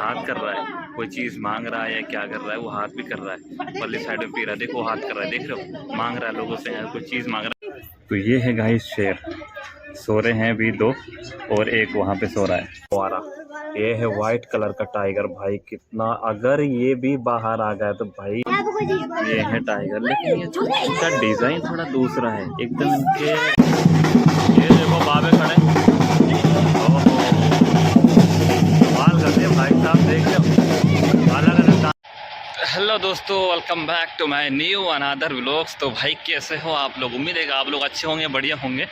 हाथ कर रहा है, कोई चीज़ मांग रहा है या क्या कर रहा है, वो हाथ भी कर रहा है। परली साइड में पी रहा है, देखो हाथ कर रहा है, देख रहे हो, मांग रहा है लोगों से, कोई चीज़ मांग रहा है। तो ये है गाइस शेर, सो रहे हैं अभी दो और एक वहाँ पे सो रहा है हमारा। ये है वाइट कलर का टाइगर भाई, कितना, अगर ये भी बाहर आ गया तो भाई ये है टाइगर, लेकिन ये इसका डिजाइन थोड़ा दूसरा है एकदम इनके। ये देखो बाबे खड़े, कमाल करते हैं भाई साहब, देख लो अलग अलग। हेलो दोस्तों, welcome back to my new another vlogs. तो भाई कैसे हो आप लोग, उम्मीद है कि आप लोग अच्छे होंगे, बढ़िया होंगे।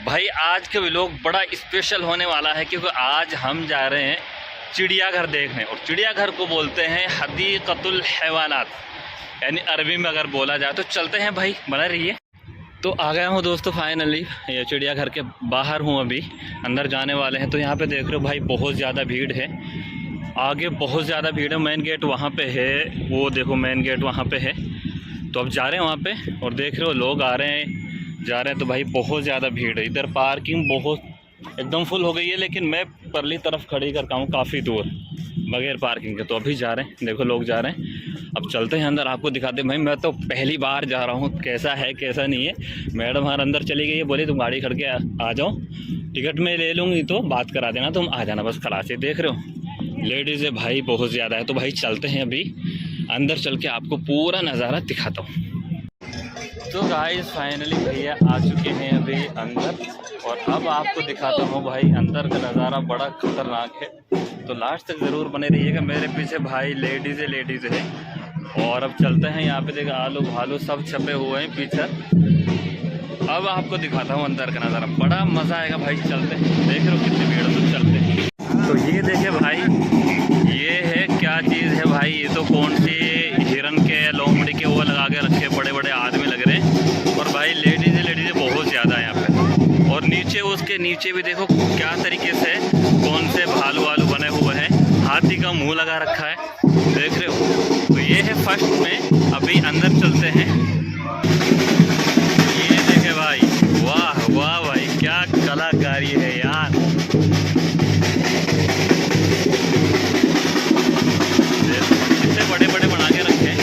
भाई आज के व्लॉग बड़ा स्पेशल होने वाला है क्योंकि आज हम जा रहे हैं चिड़ियाघर देखने, और चिड़ियाघर को बोलते हैं हदीक़तुल हैवानात, यानी अरबी में अगर बोला जाए तो। चलते हैं भाई, बना रहिए। तो आ गया हूँ दोस्तों फाइनली, ये चिड़ियाघर के बाहर हूँ, अभी अंदर जाने वाले हैं। तो यहाँ पे देख रहे हो भाई बहुत ज़्यादा भीड़ है, आगे बहुत ज़्यादा भीड़ है। मेन गेट वहाँ पे है, वो देखो मेन गेट वहाँ पे है। तो अब जा रहे हैं वहाँ पे, और देख रहे हो लोग आ रहे हैं जा रहे हैं। तो भाई बहुत ज़्यादा भीड़ है इधर, पार्किंग बहुत एकदम फुल हो गई है, लेकिन मैं परली तरफ खड़ी करता हूँ काफ़ी दूर बगैर पार्किंग के। तो अभी जा रहे हैं, देखो लोग जा रहे हैं। अब चलते हैं अंदर, आपको दिखाते हैं। भाई मैं तो पहली बार जा रहा हूँ, कैसा है कैसा नहीं है। मैडम हमारे अंदर चली गई है, बोली तुम गाड़ी खड़ के आ जाओ, टिकट मैं ले लूँगी तो बात करा देना, तुम आ जाना बस खड़ा से। देख रहे हो लेडीज़ है भाई बहुत ज़्यादा है। तो भाई चलते हैं अभी अंदर, चल के आपको पूरा नज़ारा दिखाता हूँ। तो गाइस फाइनली भैया आ चुके हैं अभी अंदर, और अब आपको दिखाता हूँ भाई अंदर का नज़ारा, बड़ा खतरनाक है। तो लास्ट तक ज़रूर बने रहिएगा। मेरे पीछे भाई लेडीज़ है। और अब चलते हैं, यहाँ पे देखा आलू भालू सब छपे हुए हैं पीछे। अब आपको दिखाता हूँ अंदर का नज़ारा, बड़ा मज़ा आएगा भाई। चलते हैं, देख रहे हो कितनी भीड़ है, तो चलते हैं। तो ये देखे भाई, ये है क्या चीज़ है भाई, ये तो कौन सी हिरन के लोमड़ी के वो लगा के रखे, बड़े बड़े आदमी लग रहे हैं। और भाई लेडीज़ बहुत ज़्यादा है यहाँ पे। और नीचे, उसके नीचे भी देखो क्या तरीके से कौन से भालू वालू बने हुए हैं, हाथी का मुंह लगा रखा है, देख रहे हो। तो ये है फर्स्ट में, अभी अंदर चलते हैं। ये देखे भाई, वाह वाह भाई, क्या कलाकारी है यार। कितने बड़े बड़े बना के रखे हैं।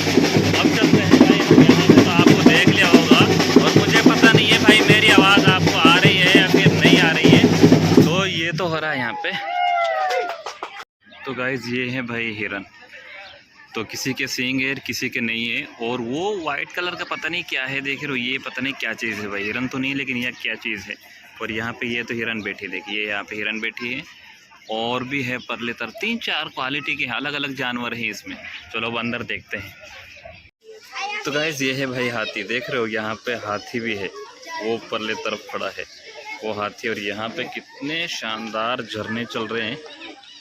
अब चलते हैं भाई यहाँ से, तो आपको देख लिया होगा, और मुझे पता नहीं है भाई मेरी आवाज़ आपको आ रही है या फिर नहीं आ रही है। तो ये तो हो रहा है यहाँ पे। तो गाइज ये है भाई हिरन, तो किसी के सींग है किसी के नहीं है। और वो वाइट कलर का पता नहीं क्या है, देख रहे हो, ये पता नहीं क्या चीज़ है भाई, हिरन तो नहीं, लेकिन यह क्या चीज़ है। और यहाँ पे ये तो हिरन बैठी, देखिए यहाँ पे हिरन बैठी है, और भी है परले तरफ, 3-4 क्वालिटी के अलग अलग जानवर हैं इसमें। चलो अब अंदर देखते हैं। तो गाइस ये है भाई हाथी, देख रहे हो यहाँ पे हाथी भी है, वो परले तरफ खड़ा है वो हाथी। और यहाँ पे कितने शानदार झरने चल रहे हैं,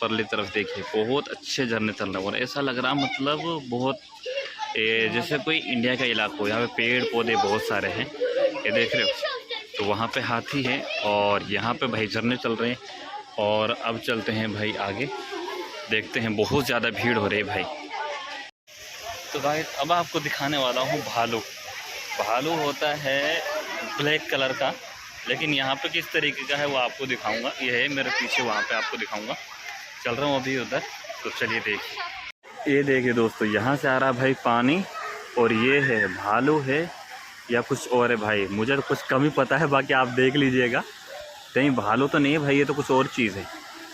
परली तरफ देखिए बहुत अच्छे झरने चल रहे हैं। और ऐसा लग रहा मतलब बहुत जैसे कोई इंडिया का इलाका हो, यहाँ पे पेड़ पौधे बहुत सारे हैं, ये देख रहे हो। तो वहाँ पे हाथी है, और यहाँ पे भाई झरने चल रहे हैं। और अब चलते हैं भाई आगे, देखते हैं, बहुत ज़्यादा भीड़ हो रही है भाई। तो भाई अब आपको दिखाने वाला हूँ भालू। भालू होता है ब्लैक कलर का, लेकिन यहाँ पे किस तरीके का है वो आपको दिखाऊंगा। ये है मेरे पीछे, वहाँ पे आपको दिखाऊंगा। चल रहा हूँ अभी उधर, तो चलिए देखिए। ये देखिए दोस्तों, यहाँ से आ रहा भाई पानी, और ये है भालू है या कुछ और है भाई, मुझे तो कुछ कम ही पता है, बाकी आप देख लीजिएगा। कहीं भालू तो नहीं है भाई, ये तो कुछ और चीज़ है,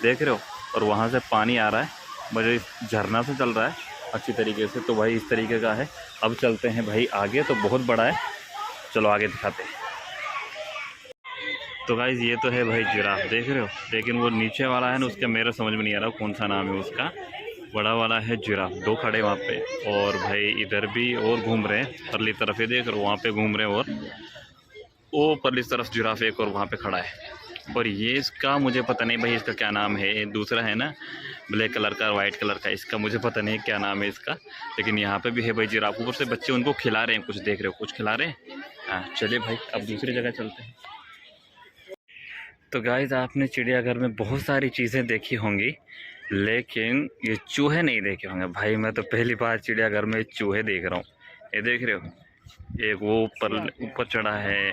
देख रहे हो। और वहाँ से पानी आ रहा है, मुझे झरना से चल रहा है अच्छी तरीके से। तो भाई इस तरीके का है। अब चलते हैं भाई आगे, तो बहुत बड़ा है, चलो आगे दिखाते हैं। तो गाइस ये तो है भाई जिराफ, देख रहे हो, लेकिन वो नीचे वाला है ना, उसका मेरा समझ में नहीं आ रहा कौन सा नाम है उसका। बड़ा वाला है जिराफ, दो खड़े वहाँ पे। और भाई इधर भी और घूम रहे हैं परली तरफ, ये देख रहे हो, वहाँ पे घूम रहे हैं। और वो परली तरफ जिराफ एक और वहाँ पे खड़ा है। और ये इसका मुझे पता नहीं भाई, इसका क्या नाम है। दूसरा है ना ब्लैक कलर का, वाइट कलर का, इसका मुझे पता नहीं क्या नाम है इसका। लेकिन यहाँ पे भी है भाई जिराफ, ऊपर से बच्चे उनको खिला रहे हैं, कुछ देख रहे हो, कुछ खिला रहे हैं। हाँ चलिए भाई अब दूसरी जगह चलते हैं। तो गाइस आपने चिड़ियाघर में बहुत सारी चीज़ें देखी होंगी, लेकिन ये चूहे नहीं देखे होंगे भाई। मैं तो पहली बार चिड़ियाघर में चूहे देख रहा हूँ। ये देख रहे हो, एक वो ऊपर चढ़ा है,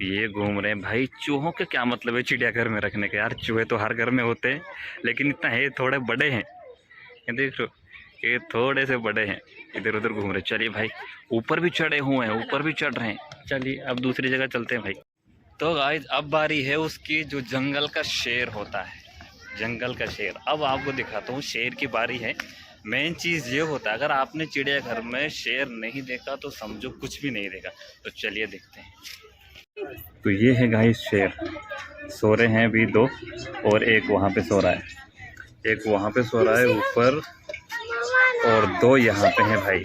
ये घूम रहे हैं भाई। चूहों के क्या मतलब है चिड़ियाघर में रखने के यार, चूहे तो हर घर में होते हैं, लेकिन इतना है थोड़े बड़े हैं, ये देख लो, ये थोड़े से बड़े हैं, इधर उधर घूम रहे। चलिए भाई, ऊपर भी चढ़े हुए हैं, ऊपर भी चढ़ रहे हैं। चलिए अब दूसरी जगह चलते हैं भाई। तो गाइस अब बारी है उसकी, जो जंगल का शेर होता है, जंगल का शेर। अब आपको दिखाता हूँ, शेर की बारी है। मेन चीज़ ये होता है, अगर आपने चिड़ियाघर में शेर नहीं देखा तो समझो कुछ भी नहीं देखा। तो चलिए देखते हैं। तो ये है गाइस शेर, सो रहे हैं अभी दो, और एक वहाँ पे सो रहा है, एक वहाँ पे सो रहा है ऊपर, और दो यहाँ पे हैं भाई।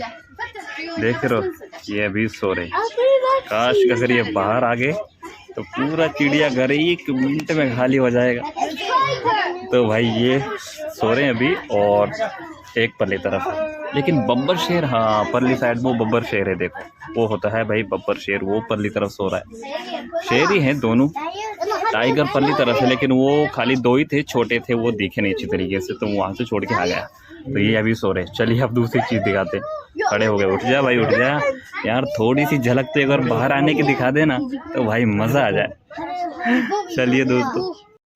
देख रहे हो, ये अभी सो रहे। काश अगर ये बाहर आ गए तो पूरा चिड़ियाघर 1 मिनट में खाली हो जाएगा। तो भाई ये सो रहे हैं अभी, और एक परली तरफ है। लेकिन बब्बर शेर, हाँ परली साइड में वो बब्बर शेर है, देखो वो होता है भाई बब्बर शेर, वो परली तरफ सो रहा है। शेर ही हैं दोनों, टाइगर परली तरफ है, लेकिन वो खाली 2 ही थे, छोटे थे, वो दिखे नहीं अच्छी तरीके से, तो वहाँ से छोड़ के आ गया। तो ये अभी सो रहे। चलिए अब दूसरी चीज़ दिखाते हैं। खड़े हो गए, उठ जा भाई उठ जा यार, थोड़ी सी झलक तो अगर बाहर आने की दिखा देना तो भाई मज़ा आ जाए। चलिए दोस्तों,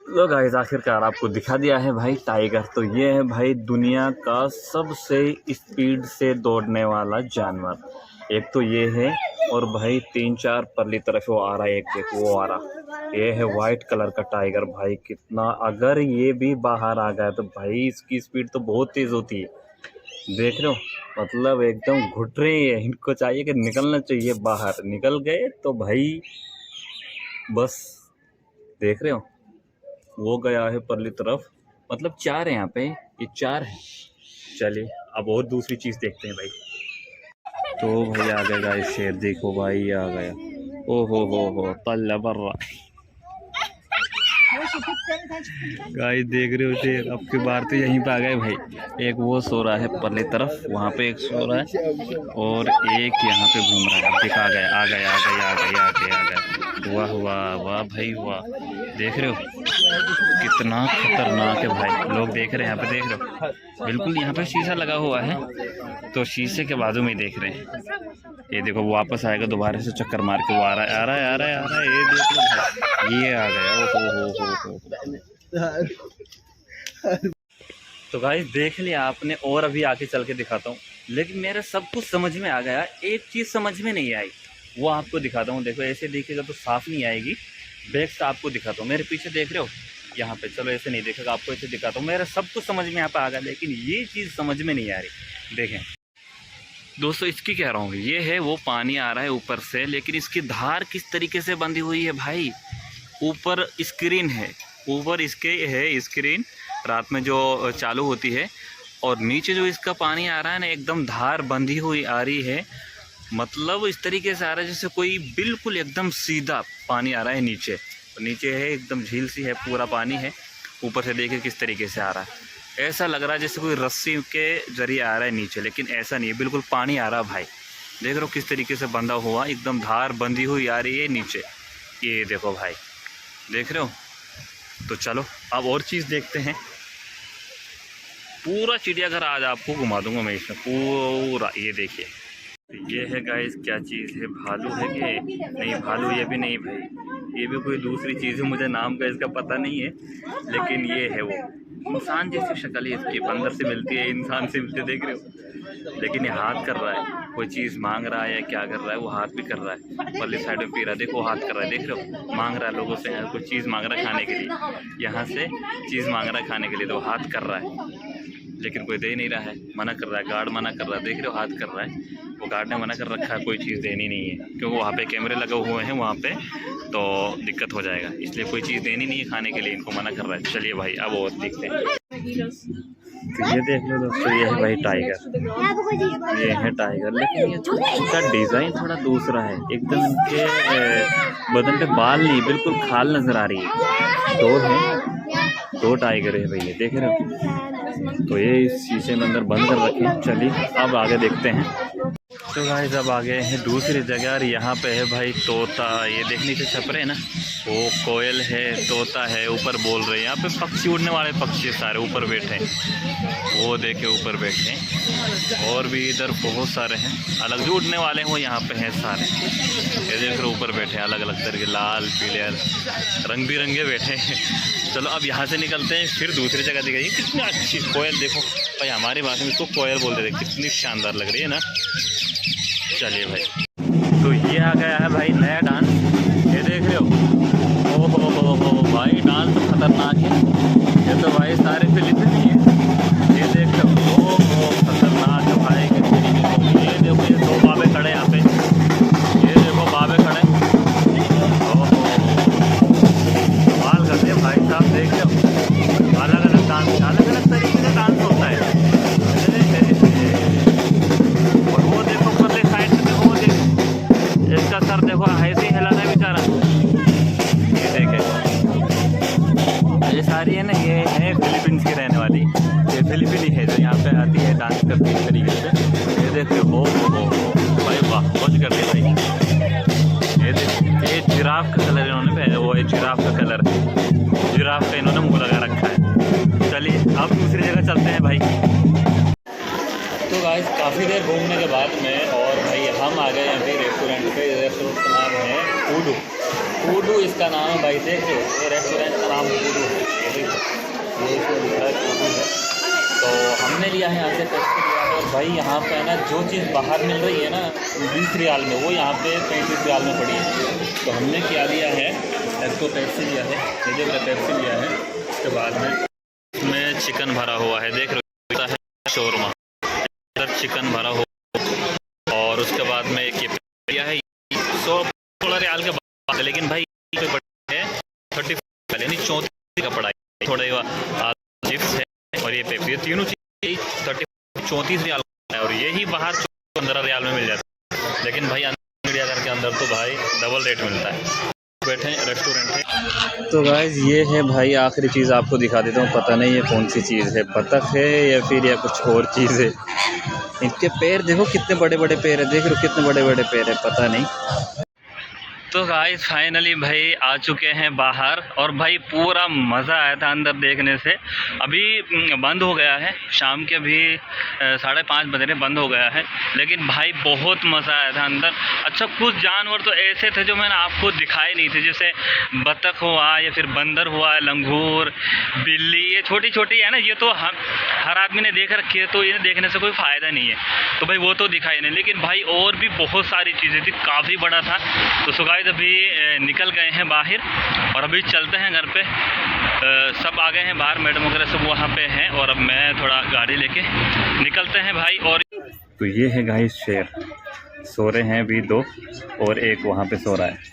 लो गाइस आखिरकार आपको दिखा दिया है भाई टाइगर। तो ये है भाई दुनिया का सबसे स्पीड से दौड़ने वाला जानवर। एक तो ये है, और भाई 3-4 परली तरफ वो आ रहा है, एक देखो वो आ रहा। ये है वाइट कलर का टाइगर भाई। कितना, अगर ये भी बाहर आ गया तो भाई इसकी स्पीड तो बहुत तेज़ होती है। देख रहे हो, मतलब एकदम घुट रहे हैं। इनको चाहिए कि निकलना चाहिए बाहर, निकल गए तो भाई बस। देख रहे हो, वो गया है परली तरफ, मतलब 4 है यहाँ पे, ये 4 है। चलिए अब और दूसरी चीज़ देखते हैं भाई। तो भाई आ गया गाइस शेर, देखो भाई आ गया। ओ हो तल्ला बर्रा। गाइस देख रहे हो शेर, अब की बार तो यहीं पे आ गए भाई। एक वो सो रहा है परली तरफ, वहाँ पे एक सो रहा है, और एक यहाँ पे घूम रहा है। अब दिखा गया, आ गया। वाह वाह वाह भाई वाह। देख रहे हो कितना खतरनाक है भाई। लोग देख रहे हैं यहाँ पे, देख रहे हो बिल्कुल यहाँ पे शीशा लगा हुआ है, तो शीशे के बाजू में ही देख रहे हैं। ये देखो वो वापस आएगा दोबारा से चक्कर मार के, वो आ रहा है। ये देख लो, ये आ गया। ओ। तो गाइस देख लिया आपने, और अभी आके चल के दिखाता हूँ। लेकिन मेरा सब कुछ समझ में आ गया, एक चीज़ समझ में नहीं आई, वो आपको दिखाता हूँ। देखो ऐसे देखेगा तो साफ नहीं आएगी, बैक से आपको दिखाता हूँ। मेरे पीछे देख रहे हो यहाँ पे, चलो ऐसे नहीं देखेगा, आपको ऐसे दिखाता हूँ। मेरा सब कुछ समझ में यहाँ पे आ गया, लेकिन ये चीज़ समझ में नहीं आ रही। देखें दोस्तों, इसकी कह रहा हूँ, ये है वो पानी आ रहा है ऊपर से, लेकिन इसकी धार किस तरीके से बंधी हुई है भाई। ऊपर स्क्रीन है, ऊपर इसके है स्क्रीन, रात में जो चालू होती है, और नीचे जो इसका पानी आ रहा है ना, एकदम धार बंधी हुई आ रही है। मतलब इस तरीके से आ रहा है जैसे कोई बिल्कुल एकदम सीधा पानी आ रहा है नीचे। नीचे है एकदम झील सी है, पूरा पानी है। ऊपर से देखिए किस तरीके से आ रहा है, ऐसा लग रहा है जैसे कोई रस्सी के जरिए आ रहा है नीचे, लेकिन ऐसा नहीं है, बिल्कुल पानी आ रहा है भाई। देख रहे हो किस तरीके से बंधा हुआ, एकदम धार बंधी हुई आ रही है नीचे। ये देखो भाई, देख रहे हो। तो चलो अब और चीज़ देखते हैं। पूरा चिड़ियाघर आज आपको घुमा दूंगा मैं इसमें पूरा। ये देखिए, ये है गाइस, क्या चीज़ है, भालू है कि नहीं? भालू ये भी नहीं भाई, ये भी कोई दूसरी चीज़ है, मुझे नाम का इसका पता नहीं है। लेकिन ये है वो इंसान जैसी शक्ल है इसकी, बंदर से मिलती है, इंसान से मिलती है, देख रहे हो। लेकिन ये हाथ कर रहा है, कोई चीज़ मांग रहा है या क्या कर रहा है, वो हाथ भी कर रहा है। परली साइड में पी रहा है, देखो हाथ कर रहा है, देख रहे हो, मांग रहा है लोगों से, कोई चीज़ मांग रहा है खाने के लिए, यहाँ से चीज़ मांग रहा है खाने के लिए, तो हाथ कर रहा है, लेकिन कोई दे नहीं रहा है, मना कर रहा है, गार्ड मना कर रहा है। देख रहे हो हाथ कर रहा है, वो गार्ड ने मना कर रखा है, कोई चीज़ देनी नहीं है, क्योंकि वहाँ पे कैमरे लगे हुए हैं वहाँ पे, तो दिक्कत हो जाएगा, इसलिए कोई चीज़ देनी नहीं है खाने के लिए, इनको मना कर रहा है। चलिए भाई अब और देखते हैं। तो ये देख लो दोस्तों, ये है भाई टाइगर, ये है टाइगर, लेकिन ये इसका डिज़ाइन थोड़ा दूसरा है। एकदम इनके बदन पे बाल नहीं, बिल्कुल खाल नज़र आ रही है। दो टाइगर है भाई, ये देख रहे हो। तो ये इस शीशे में अंदर बंद कर रखे। चलिए अब आगे देखते हैं। तो गाइस अब आ गए हैं दूसरी जगह, और यहाँ पे है भाई तोता। ये देखने से छप रहे हैं ना, वो कोयल है, तोता है, ऊपर बोल रहे हैं। यहाँ पे पक्षी, उड़ने वाले पक्षी सारे ऊपर बैठे हैं, वो देखे ऊपर बैठे हैं। और भी इधर बहुत सारे हैं, अलग जो उड़ने वाले हैं वो यहाँ पे हैं सारे। ये देख रहे ऊपर बैठे हैं, अलग अलग तरह के, लाल पीले रंग बिरंगे बैठे हैं। चलो अब यहाँ से निकलते हैं, फिर दूसरी जगह दिखाइए। कितनी अच्छी कोयल देखो, भाई हमारी भाषा में इसको कोयल बोलते थे। कितनी शानदार लग रही है ना। चलिए भाई, तो ये आ गया है भाई नया डांस, ये देख रहे हो। हो भाई, डांस तो खतरनाक है। ये तो भाई सारे फिलिपीनी है, ये देख लो। ओहो खतरनाक है भाई। ये देखो, ये दो बाबे खड़े यहाँ पे, ये देखो बाबे खड़े। ओहो कमाल करते हैं भाई साहब, देख लो। अलग अलग डांस, अलग अलग तरीके का डांस होता है। और वो देखो परले साइड में, देखो वो देखो, इसका सर देखो ऐसे ही हिला रहा है बेचारा। ये देखे, ये सारी है ना, ये है फिलीपींस की रहने वाली। ये फिलीपीनी है जो यहाँ पे आती है, डांस करती है इस तरीके से। ये देखो, हो भाई वाह, मौज कर रही भाई। ये देखो, ये जिराफ का कलर इन्होंने, वो है जिराफ का कलर, जिराफ का इन्होंने मुँह लगा रखा है। चलिए अब दूसरी जगह चलते हैं भाई। तो गाइस काफ़ी देर घूमने के बाद में, और भाई हम आ गए अभी रेस्टोरेंट पे। रेस्टोरेंट का नाम है कूडू, कूडू इसका नाम है भाई। देख लो, ये रेस्टोरेंट का नाम कूडू है। ये इसको लिखा है कूडू है। तो हमने लिया है यहाँ से पेप्सी लिया है। और भाई यहाँ पे है ना, जो चीज़ बाहर मिल रही है ना 20 रियाल में, वो यहाँ पे 35 रियाल में पड़ी है। तो हमने क्या लिया है, एक तो पेप्सी लिया है, ये पेप्सी लिया है। उसके बाद में इसमें चिकन भरा हुआ है, देख रहे हो, शोरमा चिकन भरा हो। और उसके बाद में एक ये लिया है, 16 रियाल के बाद है, लेकिन भाई है 30 यानी 34 का पड़ा है। थोड़ा चिप्स है और ये पेप्सी, ये तीनों चीज़ 34 रियाल है। और यही बाहर 15 रियाल में मिल जाता है, लेकिन भाई इंडिया घर के अंदर तो भाई डबल रेट मिलता है। बैठे रेस्टोरेंट है। तो गाइस ये है भाई आखिरी चीज़ आपको दिखा देता हूँ। पता नहीं ये कौन सी चीज़ है, बतख है या फिर या कुछ और चीज़ है। इनके पैर देखो कितने बड़े बड़े पैर है, देख लो कितने बड़े बड़े पैर है, पता नहीं। तो गाइस फाइनली भाई आ चुके हैं बाहर, और भाई पूरा मज़ा आया था अंदर देखने से। अभी बंद हो गया है, शाम के भी 5:30 बज रहे, बंद हो गया है। लेकिन भाई बहुत मज़ा आया था अंदर। अच्छा, कुछ जानवर तो ऐसे थे जो मैंने आपको दिखाए नहीं थे, जैसे बतख हुआ या फिर बंदर हुआ, लंगूर, बिल्ली, ये छोटी छोटी है ना, ये तो हर आदमी ने देख रखी है, तो इन्हें देखने से कोई फ़ायदा नहीं है। तो भाई वो तो दिखाई नहीं, लेकिन भाई और भी बहुत सारी चीज़ें थी, काफ़ी बड़ा था। तो सुगाइस अभी निकल गए हैं बाहर, और अभी चलते हैं घर पे। सब आ गए हैं बाहर, मैडम वगैरह सब वहाँ पे हैं, और अब मैं थोड़ा गाड़ी लेके निकलते हैं भाई। और तो ये है गाइस शेर, सो रहे हैं अभी 2 और एक वहाँ पे सो रहा है।